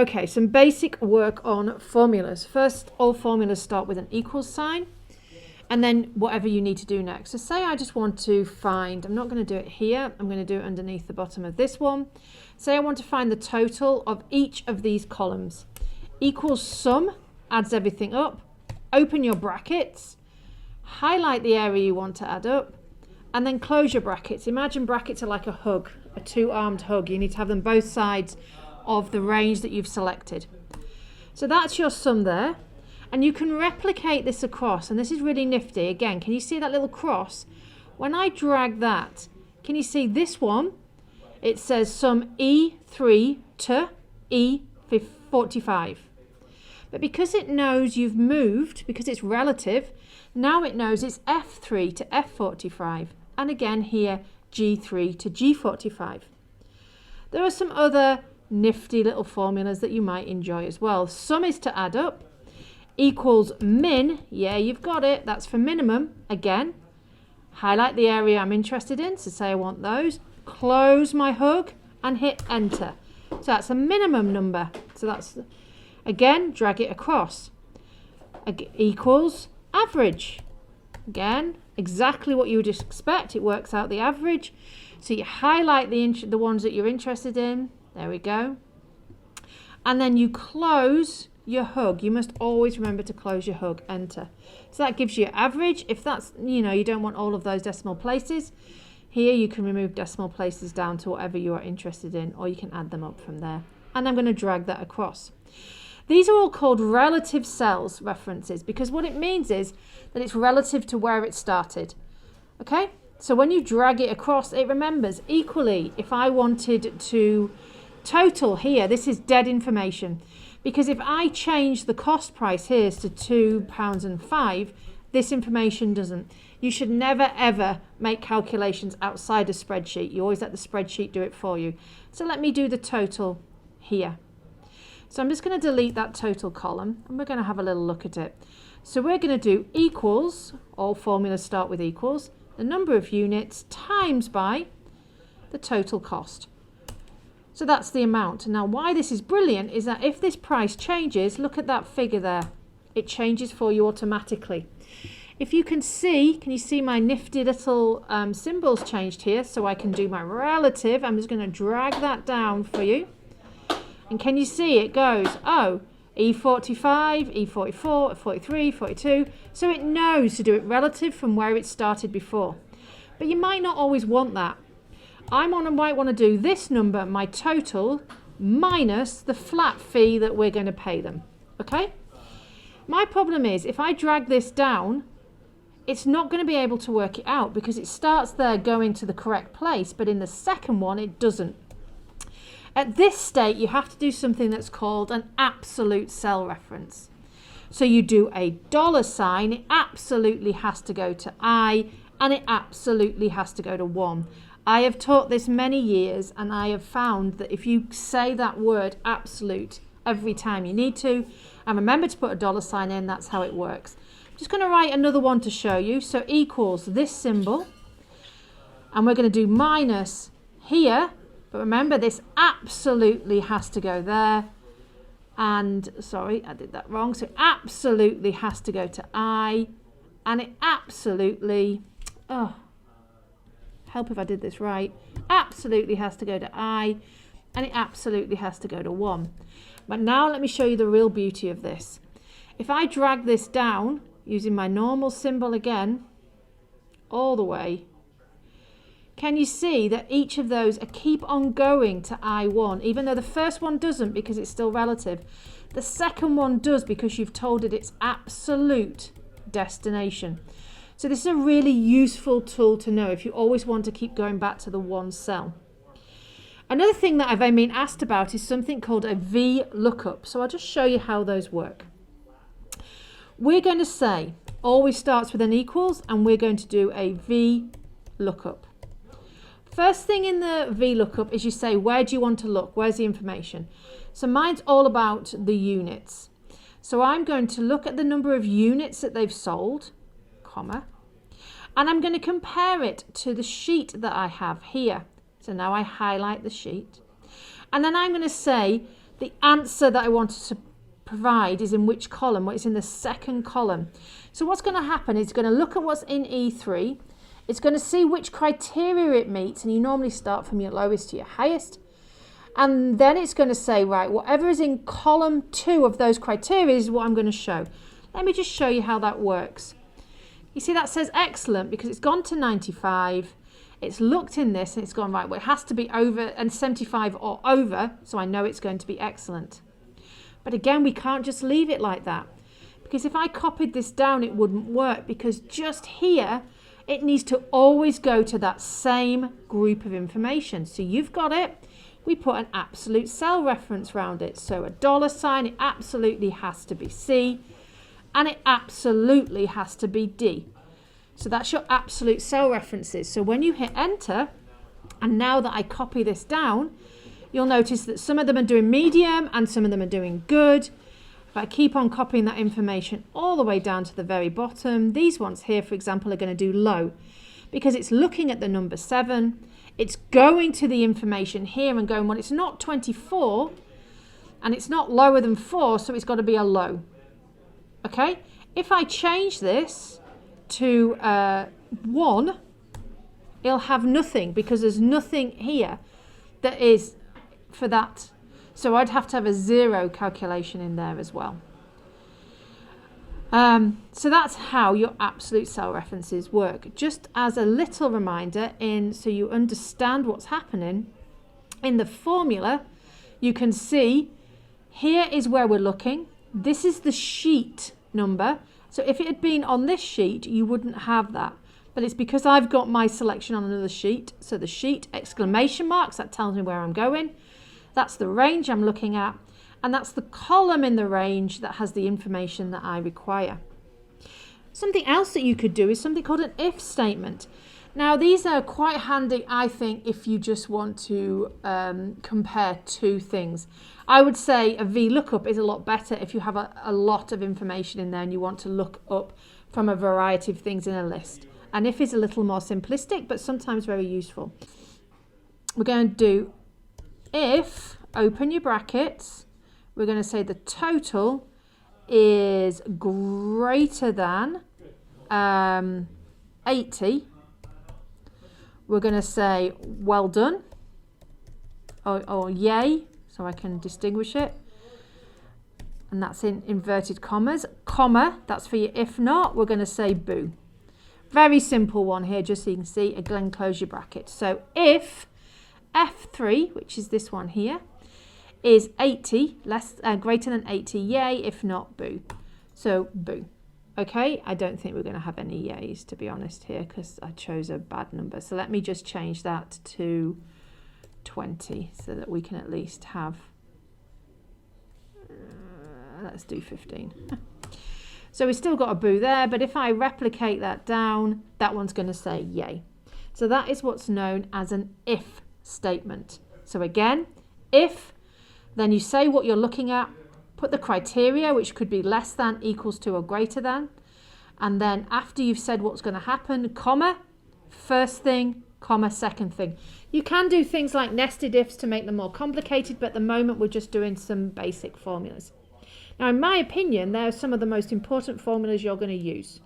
Okay, some basic work on formulas. First, all formulas start with an equals sign, and then whatever you need to do next. So say I just want to find, I'm not going to do it here, I'm going to do it underneath the bottom of this one. Say I want to find the total of each of these columns. Equals sum, adds everything up. Open your brackets, highlight the area you want to add up, and then close your brackets. Imagine brackets are like a hug, a two-armed hug. You need to have them both sides of the range that you've selected. So that's your sum there. And you can replicate this across, and this is really nifty. Again, can you see that little cross? When I drag that, can you see this one? It says sum E3 to E45. But because it knows you've moved, because it's relative, now it knows it's F3 to F45. And again here, G3 to G45. There are some other nifty little formulas that you might enjoy as well. Sum is to add up. Equals min, yeah, you've got it, that's for minimum. Again, highlight the area I'm interested in, so say I want those, close my hug and hit enter. So that's a minimum number. So that's, again, drag it across. Equals average. Again, exactly what you would expect, it works out the average. So you highlight the ones that you're interested in, there we go. And then you close your hug. You must always remember to close your hug, enter. So that gives you average. If that's, you don't want all of those decimal places, here you can remove decimal places down to whatever you are interested in, or you can add them up from there. And I'm going to drag that across. These are all called relative cells references, because what it means is that it's relative to where it started. Okay? So when you drag it across, it remembers equally. If I wanted to total here, this is dead information. Because if I change the cost price here to £2.05, this information doesn't. You should never ever make calculations outside a spreadsheet. You always let the spreadsheet do it for you. So let me do the total here. So I'm just going to delete that total column and we're going to have a little look at it. So we're going to do equals, all formulas start with equals, the number of units times by the total cost. So that's the amount. Now why this is brilliant is that if this price changes, look at that figure there. It changes for you automatically. If you can you see my nifty little symbols changed here, so I can do my relative. I'm just going to drag that down for you. And can you see it goes, oh, E45, E44, 43, 42. So it knows to do it relative from where it started before. But you might not always want that. I might want to do this number, my total, minus the flat fee that we're going to pay them. Okay? My problem is, if I drag this down, it's not going to be able to work it out because it starts there going to the correct place, but in the second one, it doesn't. At this state, you have to do something that's called an absolute cell reference. So you do a $sign, it absolutely has to go to I, and it absolutely has to go to 1. I have taught this many years, and I have found that if you say that word absolute every time you need to, and remember to put a $sign in, that's how it works. I'm just going to write another one to show you. So equals this symbol, and we're going to do minus here, but remember this absolutely has to go there, and sorry, I did that wrong. So it absolutely has to go to I, and it absolutely, help if I did this right, absolutely has to go to I, and it absolutely has to go to 1. But now let me show you the real beauty of this. If I drag this down using my normal symbol again, all the way, can you see that each of those keep on going to I1, even though the first one doesn't because it's still relative. The second one does because you've told it its absolute destination. So this is a really useful tool to know if you always want to keep going back to the one cell. Another thing that I've been asked about is something called a VLookup. So I'll just show you how those work. We're going to say always starts with an equals, and we're going to do a VLookup. First thing in the VLookup is you say, where do you want to look? Where's the information? So mine's all about the units. So I'm going to look at the number of units that they've sold, comma, and I'm going to compare it to the sheet that I have here. So now I highlight the sheet. And then I'm going to say the answer that I wanted to provide is in which column? Well, it's in the second column. So what's going to happen is it's going to look at what's in E3. It's going to see which criteria it meets, and you normally start from your lowest to your highest. And then it's going to say, right, whatever is in column 2 of those criteria is what I'm going to show. Let me just show you how that works. You see that says excellent because it's gone to 95. It's looked in this and it's gone, right, well, it has to be over and 75 or over, so I know it's going to be excellent. But again, we can't just leave it like that, because if I copied this down, it wouldn't work, because just here, it needs to always go to that same group of information. So you've got it. We put an absolute cell reference around it. So a $sign, it absolutely has to be C, and it absolutely has to be D. So that's your absolute cell references. So when you hit enter, and now that I copy this down, you'll notice that some of them are doing medium and some of them are doing good. If I keep on copying that information all the way down to the very bottom, these ones here, for example, are going to do low, because it's looking at the number 7. It's going to the information here and going, well, it's not 24 and it's not lower than 4, so it's got to be a low. Okay? If I change this to 1, it'll have nothing, because there's nothing here that is for that. So I'd have to have a 0 calculation in there as well. So that's how your absolute cell references work. Just as a little reminder, so you understand what's happening, in the formula, you can see here is where we're looking. This is the sheet number. So if it had been on this sheet, you wouldn't have that. But it's because I've got my selection on another sheet. So the sheet, exclamation marks, that tells me where I'm going. That's the range I'm looking at. And that's the column in the range that has the information that I require. Something else that you could do is something called an if statement. Now, these are quite handy, I think, if you just want to compare two things. I would say a VLookup is a lot better if you have a lot of information in there and you want to look up from a variety of things in a list. An if is a little more simplistic, but sometimes very useful. We're going to do if, open your brackets, we're going to say the total is greater than 80. We're going to say well done, or yay, so I can distinguish it. And that's in inverted commas. Comma, that's for your if not. We're going to say boo. Very simple one here, just so you can see. Again, close your bracket. So if F3, which is this one here, is 80, greater than 80, yay. If not, boo. So boo. Okay, I don't think we're going to have any yays, to be honest, here, because I chose a bad number. So let me just change that to 20 so that we can at least have, let's do 15. So we've still got a boo there, but if I replicate that down, that one's going to say yay. So that is what's known as an if statement. So again, if, then you say what you're looking at, put the criteria, which could be less than, equals to, or greater than. And then after you've said what's going to happen, comma, first thing, comma, second thing. You can do things like nested ifs to make them more complicated, but at the moment we're just doing some basic formulas. Now, in my opinion, they're some of the most important formulas you're going to use.